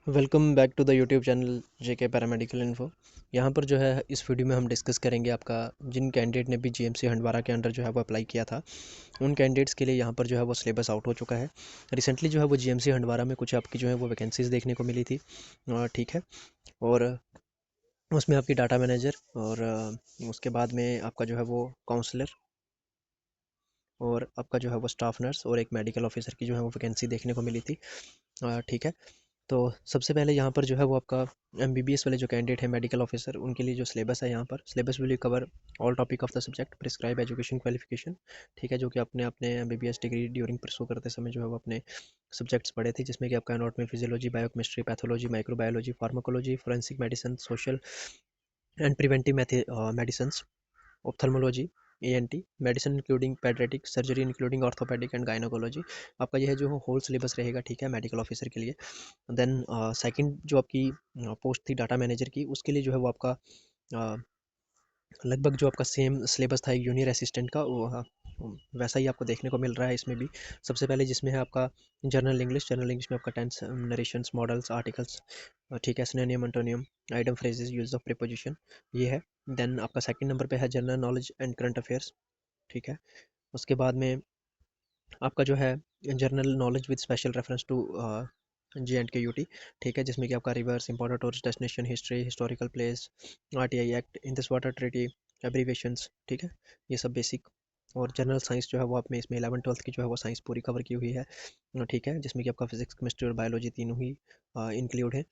Welcome back to the YouTube channel JK paramedical info. यहाँ पर जो है इस वीडियो में हम डिस्कस करेंगे आपका जिन कैंडिडेट ने भी जीएमसी हंडवारा के अंडर जो है वो अप्लाई किया था, उन कैंडिडेट्स के लिए यहाँ पर जो है वो सिलेबस आउट हो चुका है। रिसेंटली जो है वो जीएमसी हंडवारा में कुछ आपकी जो है वो वैकेंसीज़ देखने को मिली थी। ठीक है। और उसमें आपकी डाटा मैनेजर और उसके बाद में आपका जो है वो काउंसलर और आपका जो है वो स्टाफ नर्स और एक मेडिकल ऑफिसर की जो है वो वैकेंसी देखने को मिली थी। ठीक है। तो सबसे पहले यहाँ पर जो है वो आपका एमबीबीएस वाले जो कैंडिडेट है मेडिकल ऑफिसर, उनके लिए जो सिलेबस है, यहाँ पर syllabus will cover all topic of the subject prescribe education qualification. ठीक है, जो कि आपने अपने एमबीबीएस डिग्री ड्यूरिंग परसू करते समय जो है वो अपने सब्जेक्ट्स पढ़े थे, जिसमें कि आपका anatomy, physiology, biochemistry, pathology, microbiology, pharmacology, forensic medicine, social and preventive medicine, ophthalmology, ENT medicine including paediatric surgery including orthopaedic and gynaecology. आपका यह जो होल सिलेबस रहेगा, ठीक है, मेडिकल ऑफिसर के लिए। देन सेकंड जो आपकी पोस्ट थी डाटा मैनेजर की, उसके लिए जो है वो आपका लगभग जो आपका सेम सिलेबस था एक जूनियर असिस्टेंट का, वो वैसा ही आपको देखने को मिल रहा है इसमें भी। सबसे पहले जिसमें है आपका जनरल इंग्लिश में आपका टेंस, नरेशंस, मॉडल्स, आर्टिकल्स, ठीक है, synonym, antonym, item, phrases, use of preposition, ये है। देन आपका सेकंड नंबर पे है general knowledge and current affairs. ठीक है। उसके बाद में आपका जो है general knowledge with special reference to JNK UT। ठीक है, जिसमें कि आपका rivers, important tourist destination, history, historical place, RTI act, Indus water treaty, abbreviations. ठीक है, ये सब बेसिक। और जनरल साइंस जो है वो आप में इसमें 11th-12th की जो है वो साइंस पूरी कवर की हुई है। ठीक है, जिसमें कि आपका फिजिक्स, केमिस्ट्री और बायोलॉजी तीनों ही इंक्लूड है।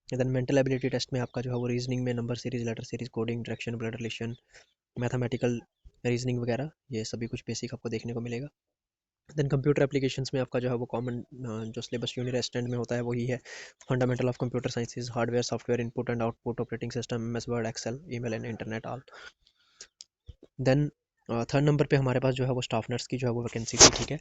देन मेंटल एबिलिटी टेस्ट में आपका जो है वो रीजनिंग में number series, letter series, coding, direction, blood relation, mathematical reasoning वगैरह, ये सभी कुछ बेसिक आपको देखने को मिलेगा। देन कंप्यूटर एप्लीकेशंस में आपका जो है वो कॉमन जो सिलेबस जूनियर असिस्टेंट में होता है वही है। Fundamental of computer sciences, hardware, software, input and output, operating system, MS word, excel, email and internet all. Then third number पे हमारे पास जो है वो स्टाफ नर्स की जो है वो वैकेंसी थी। ठीक है,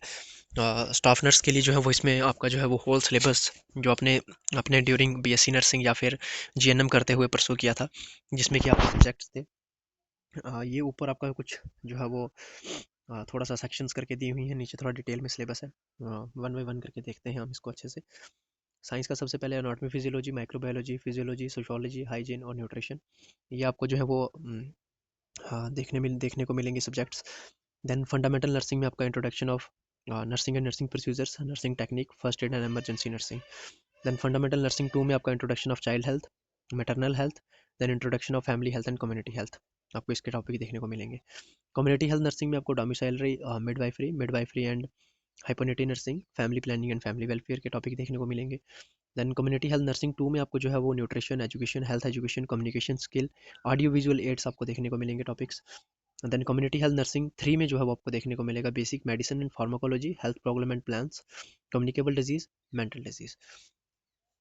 स्टाफ नर्स के लिए जो है वो इसमें आपका जो है वो होल सिलेबस जो अपने अपने ड्यूरिंग बीएससी नर्सिंग या फिर जीएनएम करते हुए परसू किया था, जिसमें कि आपके सब्जेक्ट्स थे। ये ऊपर आपका कुछ जो है वो थोड़ा सा सेक्शंस करके दी हुई है, नीचे थोड़ा डिटेल में सिलेबस है। वन बाय वन करके देखते हैं हम इसको अच्छे से। साइंस का सबसे पहले anatomy, physiology, microbiology, physiology, sociology, hygiene और न्यूट्रिशन। ये आपको जो है वो हाँ, देखने को मिलेंगे सब्जेक्ट्स। देन फंडामेंटल नर्सिंग में आपका introduction of nursing and nursing procedures, nursing technique, first aid and emergency nursing. Then fundamental nursing 2 में आपका introduction of child health, maternal health, then introduction of family health and community health. आपको इसके topic देखने को मिलेंगे। Community health nursing में आपको domiciliary midwifery and हाइपोनिटी nursing, family planning and family welfare के टॉपिक देखने को मिलेंगे। देन कम्युनिटी हेल्थ नर्सिंग 2 में आपको जो है वो nutrition education, health education, communication skill, audio visual aids आपको देखने को मिलेंगे topics. Then community health nursing 3 में जो है वो आपको देखने को मिलेगा basic medicine and pharmacology, health problem and plans, communicable disease, mental disease.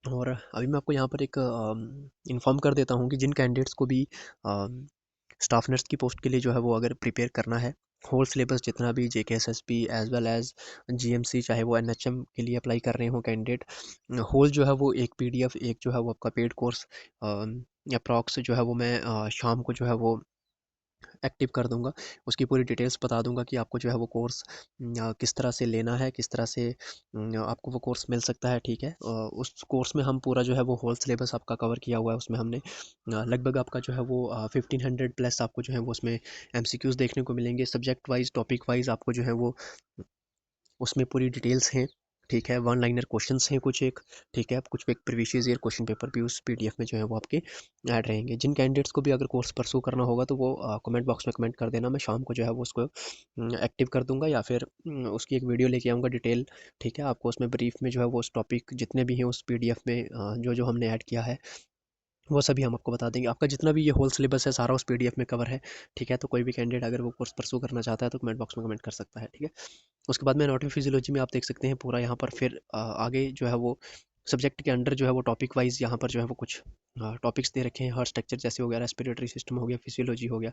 और अभी मैं आपको यहाँ पर एक इन्फॉर्म कर देता हूँ कि जिन कैंडिडेट्स को भी स्टाफ नर्स की पोस्ट के लिए जो है वो अगर प्रिपेयर करना है, होल सिलेबस जितना भी JKSSP as well as GMC, चाहे वो NHM के लिए अप्लाई कर रहे हो कैंडिडेट, होल जो है वो एक PDF, एक जो है वो आपका पेड कोर्स अप्रॉक्स जो है वो मैं शाम को जो है वो एक्टिव कर दूंगा। उसकी पूरी डिटेल्स बता दूंगा कि आपको जो है वो कोर्स किस तरह से लेना है, किस तरह से आपको वो कोर्स मिल सकता है। ठीक है, उस कोर्स में हम पूरा जो है वो होल सिलेबस आपका कवर किया हुआ है। उसमें हमने लगभग आपका जो है वो 1500 प्लस आपको जो है वो उसमें MCQs देखने को मिलेंगे, सब्जेक्ट वाइज, टॉपिक वाइज आपको जो है वो उसमें पूरी डिटेल्स हैं। ठीक है, वन लाइनर क्वेश्चंस हैं कुछ एक। ठीक है, कुछ एक प्रीवियस ईयर क्वेश्चन पेपर भी उस PDF में जो है वो आपके ऐड रहेंगे। जिन कैंडिडेट्स को भी अगर कोर्स परसू करना होगा तो वो कमेंट बॉक्स में कमेंट कर देना, मैं शाम को जो है वो उसको एक्टिव कर दूंगा या फिर उसकी एक वीडियो लेके आऊँगा डिटेल। ठीक है, आपको उसमें ब्रीफ में जो है वो उस टॉपिक जितने भी हैं उस PDF में जो जो हमने ऐड किया है वो सभी हम आपको बता देंगे। आपका जितना भी ये होल सिलेबस है सारा उस PDF में कवर है। ठीक है, तो कोई भी कैंडिडेट अगर वो कोर्स परसू करना चाहता है तो कमेंट बॉक्स में कमेंट कर सकता है। ठीक है, उसके बाद में एनाटॉमी फिजियोलॉजी में आप देख सकते हैं पूरा यहाँ पर फिर आगे जो है वो सब्जेक्ट के अंडर जो है वो टॉपिक वाइज यहाँ पर जो है वो कुछ टॉपिक्स दे रखे हैं। हार्ट स्ट्रक्चर जैसे हो गया, रेस्पिरेटरी सिस्टम हो गया, फिजियोलॉजी हो गया।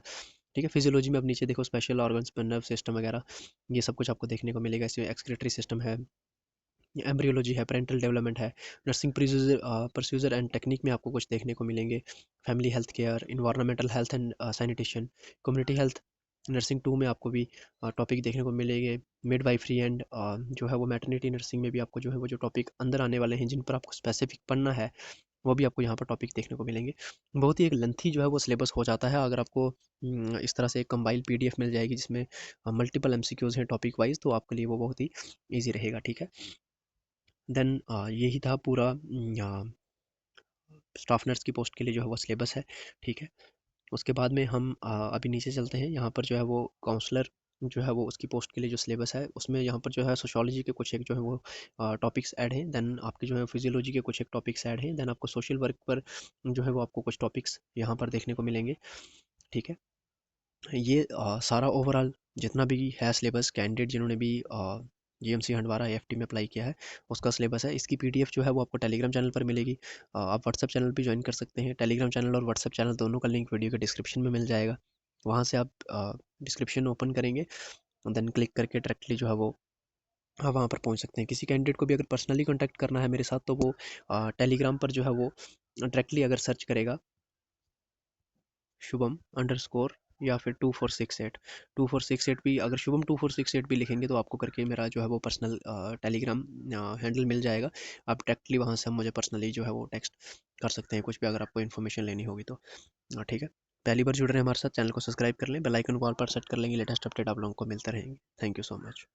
ठीक है, फिजियोलॉजी में अब नीचे देखो स्पेशल ऑर्गन्स, नर्व सिस्टम वगैरह, ये सब कुछ आपको देखने को मिलेगा। इसमें एक्सक्रीटरी सिस्टम है, एम्ब्रियोलॉजी है, पेरेंटल डेवलपमेंट है, नर्सिंग प्रोसीजर एंड टेक्निक में आपको कुछ देखने को मिलेंगे, family health care, environmental health and sanitation, community health, nursing 2 में आपको भी टॉपिक देखने को मिलेंगे। मिडवाइफरी एंड जो है वो मैटरनिटी नर्सिंग में भी आपको जो है वो जो टॉपिक अंदर आने वाले हैं, जिन पर आपको स्पेसिफिक पढ़ना है, वो भी आपको यहाँ पर टॉपिक देखने को मिलेंगे। बहुत ही एक लेंथी जो है वो सिलेबस हो जाता है। अगर आपको इस तरह से एक कंबाइंड पीडीएफ मिल जाएगी जिसमें मल्टीपल एमसीक्यूज हैं टॉपिक वाइज, तो आपके लिए वो बहुत ही ईजी रहेगा, ठीक है। देन यही था पूरा स्टाफ नर्स की पोस्ट के लिए जो है वो सिलेबस है, ठीक है। उसके बाद में हम अभी नीचे चलते हैं। यहाँ पर जो है वो काउंसलर जो है वो उसकी पोस्ट के लिए जो सिलेबस है, उसमें यहाँ पर जो है सोशियोलॉजी के कुछ एक जो है वो टॉपिक्स ऐड हैं। देन आपके जो है फिजियोलॉजी के कुछ एक टॉपिक्स ऐड हैं। देन आपको सोशल वर्क पर जो है वो आपको कुछ टॉपिक्स यहाँ पर देखने को मिलेंगे, ठीक है। ये सारा ओवरऑल जितना भी है सिलेबस, कैंडिडेट जिन्होंने भी जीएमसी हंडवारा एएफटी में अप्लाई किया है, उसका सिलेबस है। इसकी पीडीएफ जो है वो आपको टेलीग्राम चैनल पर मिलेगी। आप व्हाट्सएप चैनल भी ज्वाइन कर सकते हैं। टेलीग्राम चैनल और व्हाट्सएप चैनल दोनों का लिंक वीडियो के डिस्क्रिप्शन में मिल जाएगा। वहाँ से आप डिस्क्रिप्शन ओपन करेंगे, देन क्लिक करके डायरेक्टली जो है वो आप वहाँ पर पहुँच सकते हैं। किसी कैंडिडेट को भी अगर पर्सनली कॉन्टैक्ट करना है मेरे साथ, तो वो टेलीग्राम पर जो है वो डायरेक्टली अगर सर्च करेगा शुभम अंडरस्कोर या फिर 2468 भी, अगर शुभम 2468 भी लिखेंगे तो आपको करके मेरा जो है वो पर्सनल टेलीग्राम हैंडल मिल जाएगा। आप डायरेक्टली वहाँ से मुझे पर्सनली जो है वो टेक्स्ट कर सकते हैं, कुछ भी अगर आपको इन्फॉर्मेशन लेनी होगी तो। ठीक है। पहली बार जुड़ रहे हैं हमारे साथ, चैनल को सब्सक्राइब कर लें, बेल आइकन को ऑल पर सेट कर लेंगे, लेटेस्ट अपडेट आप लोगों को मिलते रहेंगे। Thank you so much.